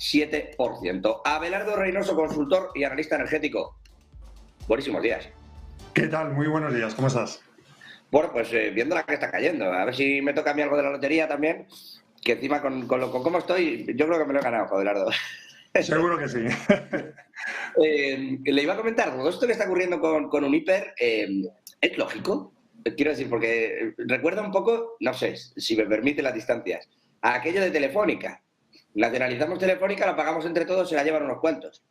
7%. Abelardo Reynoso, consultor y analista energético. Buenísimos días. ¿Qué tal? Muy buenos días, ¿cómo estás? Bueno, pues viendo la que está cayendo, a ver si me toca a mí algo de la lotería también, que encima con cómo estoy, yo creo que me lo he ganado, Abelardo. Seguro que sí. Le iba a comentar, todo esto que está ocurriendo con Uniper, ¿es lógico? Quiero decir, porque recuerda un poco, no sé, si me permite las distancias, a aquello de Telefónica. Nacionalizamos Telefónica, la pagamos entre todos, se la llevan unos cuantos.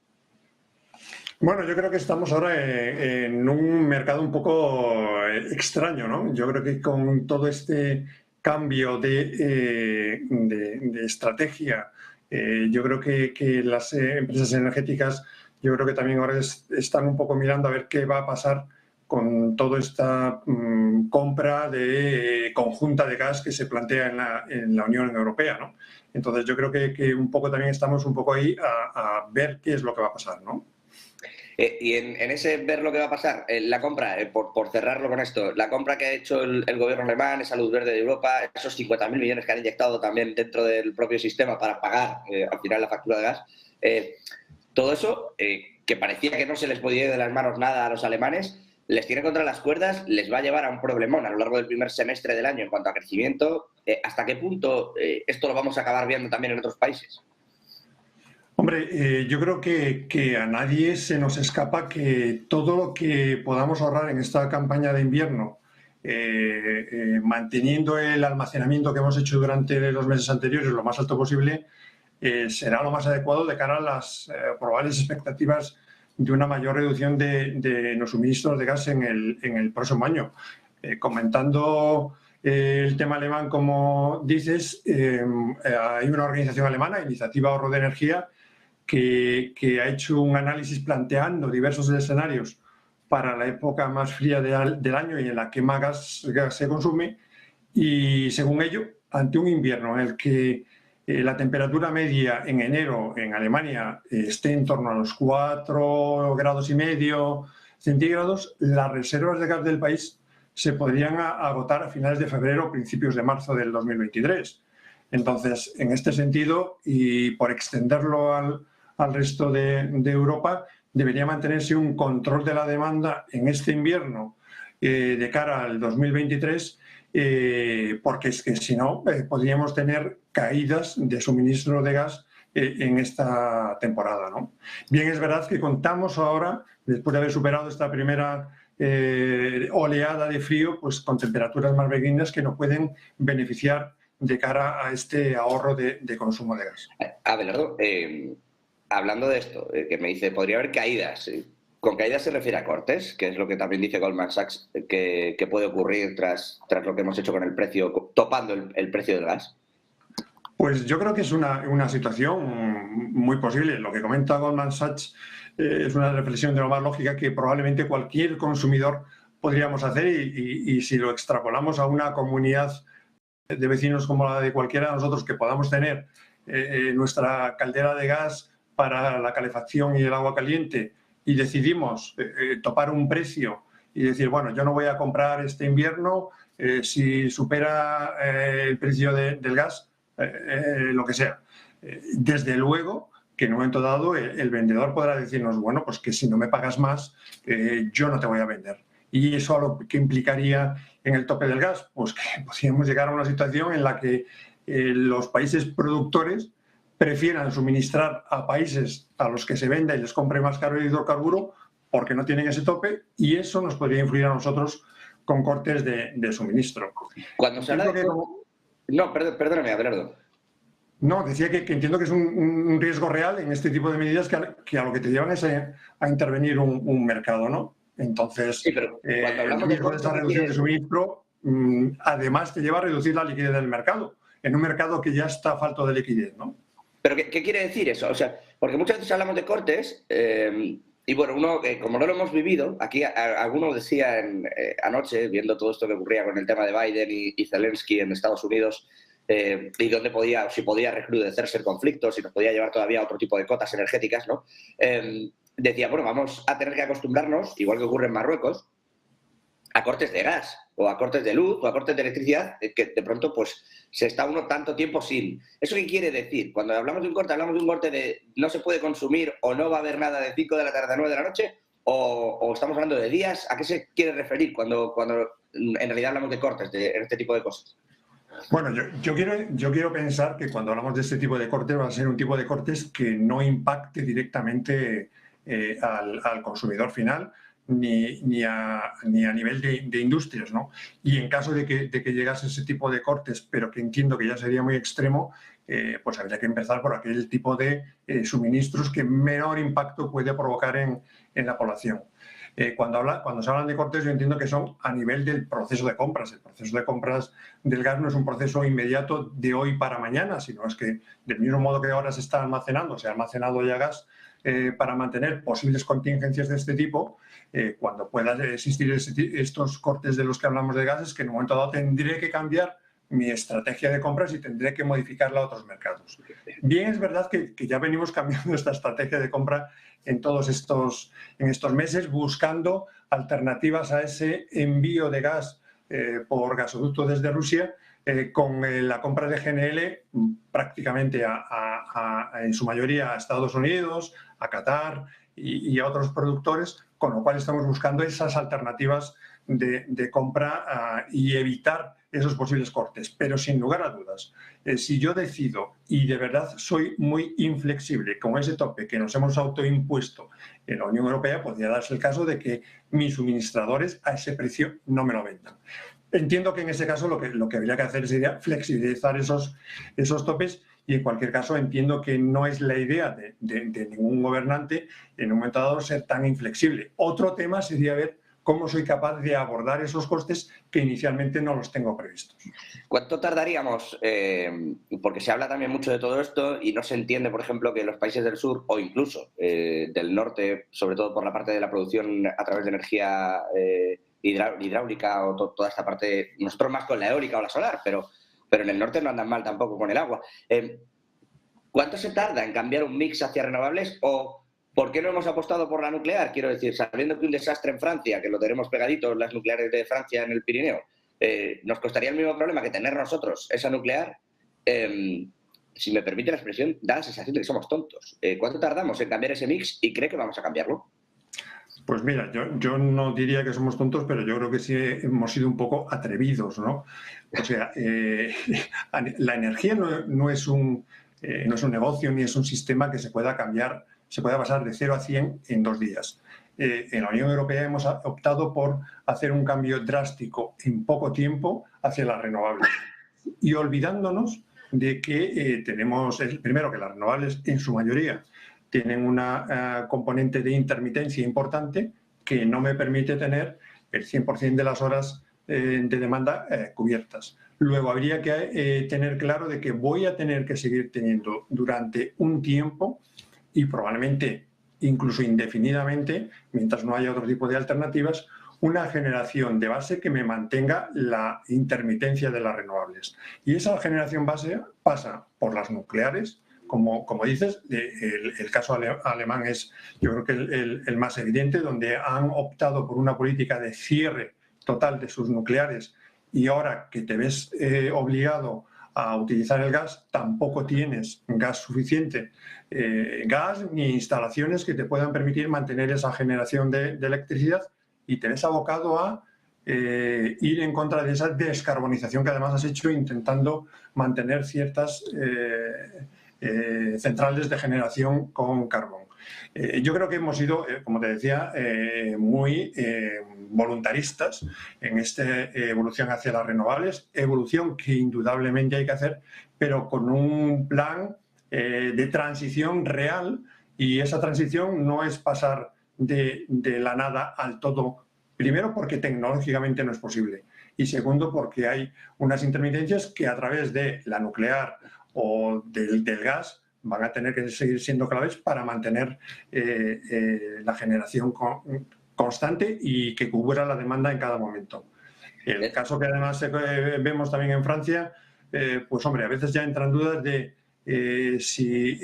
Bueno, yo creo que estamos ahora en un mercado un poco extraño, ¿no? Yo creo que con todo este cambio de estrategia, yo creo que las empresas energéticas, yo creo que también ahora están un poco mirando a ver qué va a pasar con toda esta compra conjunta de gas que se plantea en la Unión Europea, ¿no? Entonces yo creo que un poco también estamos un poco ahí a ver qué es lo que va a pasar, ¿no? Y en ese ver lo que va a pasar, la compra, por cerrarlo con esto, la compra que ha hecho el gobierno alemán, esa luz verde de Europa, esos 50.000 millones que han inyectado también dentro del propio sistema para pagar al final la factura de gas, todo eso, que parecía que no se les podía ir de las manos nada a los alemanes, les tiene contra las cuerdas, les va a llevar a un problemón a lo largo del primer semestre del año en cuanto a crecimiento. ¿Hasta qué punto esto lo vamos a acabar viendo también en otros países? Hombre, yo creo que a nadie se nos escapa que todo lo que podamos ahorrar en esta campaña de invierno, manteniendo el almacenamiento que hemos hecho durante los meses anteriores lo más alto posible, será lo más adecuado de cara a las probables expectativas de una mayor reducción de los suministros de gas en el próximo año. Comentando el tema alemán, como dices, hay una organización alemana, Iniciativa Ahorro de Energía, que ha hecho un análisis planteando diversos escenarios para la época más fría del año y en la que más gas se consume, y según ello, ante un invierno en el que la temperatura media en enero en Alemania esté en torno a los 4,5 grados centígrados, las reservas de gas del país se podrían agotar a finales de febrero o principios de marzo del 2023. Entonces, en este sentido, y por extenderlo al resto de Europa, debería mantenerse un control de la demanda en este invierno de cara al 2023, porque es que si no, podríamos tener caídas de suministro de gas en esta temporada, ¿no? Bien, es verdad que contamos ahora, después de haber superado esta primera oleada de frío, pues con temperaturas más benignas que nos pueden beneficiar de cara a este ahorro de consumo de gas. Abelardo, hablando de esto, que me dice, podría haber caídas. ¿Con caídas se refiere a cortes? Que es lo que también dice Goldman Sachs, que puede ocurrir tras lo que hemos hecho con el precio, topando el precio del gas. Pues yo creo que es una situación muy posible. Lo que comenta Goldman Sachs es una reflexión de lo más lógica que probablemente cualquier consumidor podríamos hacer, y si lo extrapolamos a una comunidad de vecinos como la de cualquiera de nosotros, que podamos tener nuestra caldera de gas para la calefacción y el agua caliente, y decidimos topar un precio y decir, bueno, yo no voy a comprar este invierno si supera el precio del gas, lo que sea. Desde luego que en un momento dado el vendedor podrá decirnos, bueno, pues que si no me pagas más, yo no te voy a vender. ¿Y eso lo que implicaría en el tope del gas? Pues que podríamos llegar a una situación en la que los países productores prefieran suministrar a países a los que se venda y les compre más caro el hidrocarburo porque no tienen ese tope, y eso nos podría influir a nosotros con cortes de suministro. Cuando se habla de... No, perdóname, Abelardo. No, decía que entiendo que es un riesgo real en este tipo de medidas que a lo que te llevan es a intervenir un mercado, ¿no? Entonces, sí, pero cuando hablamos el riesgo de esa reducción de suministro además te lleva a reducir la liquidez del mercado, en un mercado que ya está falto de liquidez, ¿no? ¿Pero qué quiere decir eso? O sea, porque muchas veces hablamos de cortes y bueno, uno, como no lo hemos vivido, aquí algunos decían anoche, viendo todo esto que ocurría con el tema de Biden y Zelensky en Estados Unidos, y dónde podía, si podía recrudecerse el conflicto, si nos podía llevar todavía a otro tipo de cotas energéticas, ¿no? Decía, bueno, vamos a tener que acostumbrarnos, igual que ocurre en Marruecos, a cortes de gas, o a cortes de luz, o a cortes de electricidad, que de pronto pues se está uno tanto tiempo sin. ¿Eso qué quiere decir? Cuando hablamos de un corte de no se puede consumir o no va a haber nada de 5 de la tarde a 9 de la noche, o estamos hablando de días. ¿A qué se quiere referir cuando en realidad hablamos de cortes, de este tipo de cosas? Bueno, yo quiero pensar que cuando hablamos de este tipo de cortes va a ser un tipo de cortes que no impacte directamente al consumidor final ni a nivel de industrias, ¿no? Y en caso de que llegase ese tipo de cortes, pero que entiendo que ya sería muy extremo, pues habría que empezar por aquel tipo de suministros que menor impacto puede provocar en la población. Cuando se hablan de cortes, yo entiendo que son a nivel del proceso de compras. El proceso de compras del gas no es un proceso inmediato de hoy para mañana, sino es que del mismo modo que ahora se está almacenando, se ha almacenado ya gas para mantener posibles contingencias de este tipo, cuando puedan existir estos cortes de los que hablamos de gases, que en un momento dado tendré que cambiar mi estrategia de compras y tendré que modificarla a otros mercados. Bien, es verdad que ya venimos cambiando esta estrategia de compra en estos meses, buscando alternativas a ese envío de gas por gasoducto desde Rusia, con la compra de GNL prácticamente en su mayoría a Estados Unidos, a Qatar y a otros productores, con lo cual estamos buscando esas alternativas de compra y evitar esos posibles cortes. Pero sin lugar a dudas, si yo decido, y de verdad soy muy inflexible con ese tope que nos hemos autoimpuesto en la Unión Europea, podría darse el caso de que mis suministradores a ese precio no me lo vendan. Entiendo que en ese caso lo que habría que hacer sería flexibilizar esos topes, y en cualquier caso entiendo que no es la idea de ningún gobernante en un momento dado ser tan inflexible. Otro tema sería ver cómo soy capaz de abordar esos costes que inicialmente no los tengo previstos. ¿Cuánto tardaríamos? Porque se habla también mucho de todo esto y no se entiende, por ejemplo, que los países del sur o incluso del norte, sobre todo por la parte de la producción a través de energía hidráulica o toda esta parte, nosotros más con la eólica o la solar, pero en el norte no andan mal tampoco con el agua. ¿Cuánto se tarda en cambiar un mix hacia renovables o por qué no hemos apostado por la nuclear? Quiero decir, sabiendo que un desastre en Francia, que lo tenemos pegadito, las nucleares de Francia en el Pirineo, nos costaría el mismo problema que tener nosotros esa nuclear. Si me permite la expresión, da la sensación de que somos tontos. ¿Cuánto tardamos en cambiar ese mix y cree que vamos a cambiarlo? Pues mira, yo no diría que somos tontos, pero yo creo que sí hemos sido un poco atrevidos, ¿no? O sea, la energía no es un negocio ni es un sistema que se pueda cambiar, se pueda pasar de 0 a 100 en 2 días. En la Unión Europea hemos optado por hacer un cambio drástico en poco tiempo hacia las renovables y olvidándonos de que tenemos, primero, que las renovables en su mayoría tienen una componente de intermitencia importante que no me permite tener el 100% de las horas de demanda cubiertas. Luego habría que tener claro de que voy a tener que seguir teniendo durante un tiempo y probablemente incluso indefinidamente, mientras no haya otro tipo de alternativas, una generación de base que me mantenga la intermitencia de las renovables. Y esa generación base pasa por las nucleares. Como dices, el caso alemán es, yo creo que el más evidente, donde han optado por una política de cierre total de sus nucleares y ahora que te ves obligado a utilizar el gas, tampoco tienes gas suficiente, gas ni instalaciones que te puedan permitir mantener esa generación de electricidad y te ves abocado a ir en contra de esa descarbonización que además has hecho intentando mantener ciertas centrales de generación con carbón. Yo creo que hemos sido, como te decía, muy voluntaristas en esta evolución hacia las renovables, evolución que indudablemente hay que hacer, pero con un plan de transición real, y esa transición no es pasar de la nada al todo, primero porque tecnológicamente no es posible y segundo porque hay unas intermitencias que a través de la nuclear o del gas van a tener que seguir siendo claves para mantener la generación constante y que cubra la demanda en cada momento. El caso que además vemos también en Francia, pues hombre, a veces ya entran dudas de si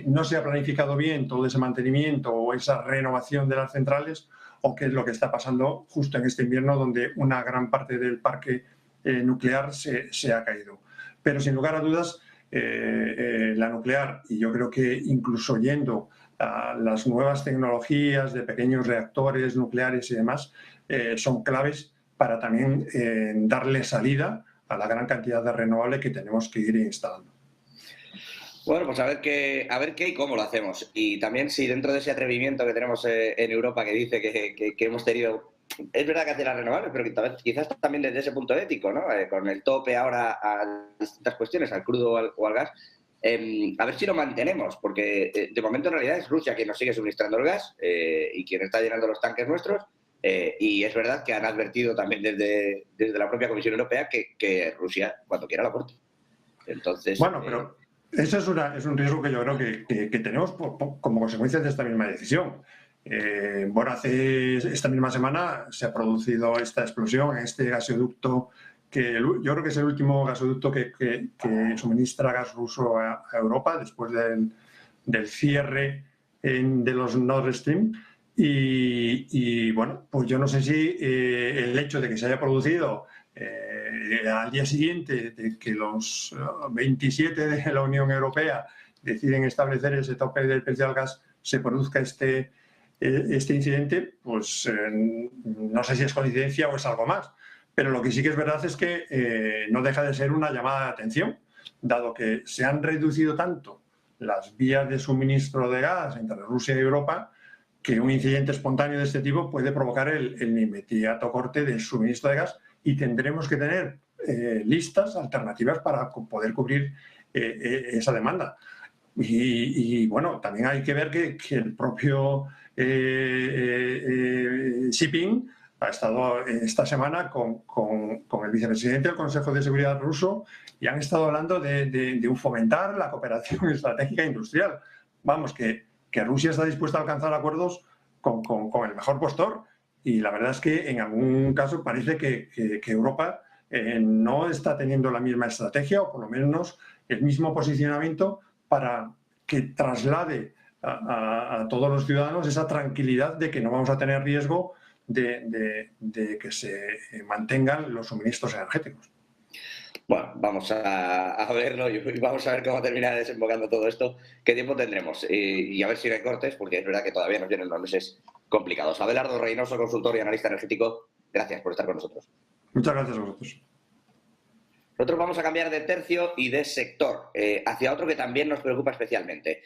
no se ha planificado bien todo ese mantenimiento o esa renovación de las centrales o qué es lo que está pasando justo en este invierno, donde una gran parte del parque nuclear se ha caído. Pero sin lugar a dudas, la nuclear, y yo creo que incluso yendo a las nuevas tecnologías de pequeños reactores nucleares y demás, son claves para también darle salida a la gran cantidad de renovable que tenemos que ir instalando. Bueno, pues a ver qué y cómo lo hacemos. Y también si dentro de ese atrevimiento que tenemos en Europa que dice que hemos tenido, es verdad que hace las renovables, pero quizás también desde ese punto ético, ¿no? Con el tope ahora a distintas cuestiones, al crudo o al gas, a ver si lo mantenemos, porque de momento en realidad es Rusia quien nos sigue suministrando el gas y quien está llenando los tanques nuestros. Y es verdad que han advertido también desde la propia Comisión Europea que Rusia, cuando quiera, la corte. Entonces, bueno, pero eso es un riesgo que yo creo que tenemos como consecuencia de esta misma decisión. Bueno, esta misma semana se ha producido esta explosión en este gasoducto, que yo creo que es el último gasoducto que suministra gas ruso a Europa después del cierre de los Nord Stream. Y bueno, pues yo no sé si el hecho de que se haya producido al día siguiente de que los 27 de la Unión Europea deciden establecer ese tope del precio del gas, se produzca este incidente, pues no sé si es coincidencia o es algo más. Pero lo que sí que es verdad es que no deja de ser una llamada de atención, dado que se han reducido tanto las vías de suministro de gas entre Rusia y Europa, que un incidente espontáneo de este tipo puede provocar el inmediato corte del suministro de gas, y tendremos que tener listas alternativas para poder cubrir esa demanda. Y bueno, también hay que ver que el propio Xi Jinping ha estado esta semana con el vicepresidente del Consejo de Seguridad ruso y han estado hablando de un fomentar la cooperación estratégica industrial. Vamos, que Rusia está dispuesta a alcanzar acuerdos con el mejor postor, y la verdad es que en algún caso parece que Europa no está teniendo la misma estrategia, o por lo menos el mismo posicionamiento, para que traslade a todos los ciudadanos esa tranquilidad de que no vamos a tener riesgo de que se mantengan los suministros energéticos. Bueno, vamos a verlo y vamos a ver cómo termina desembocando todo esto, qué tiempo tendremos y a ver si no hay cortes, porque es verdad que todavía nos vienen los meses complicados. Abelardo Reynoso, consultor y analista energético, gracias por estar con nosotros. Muchas gracias a vosotros. Nosotros vamos a cambiar de tercio y de sector hacia otro que también nos preocupa especialmente.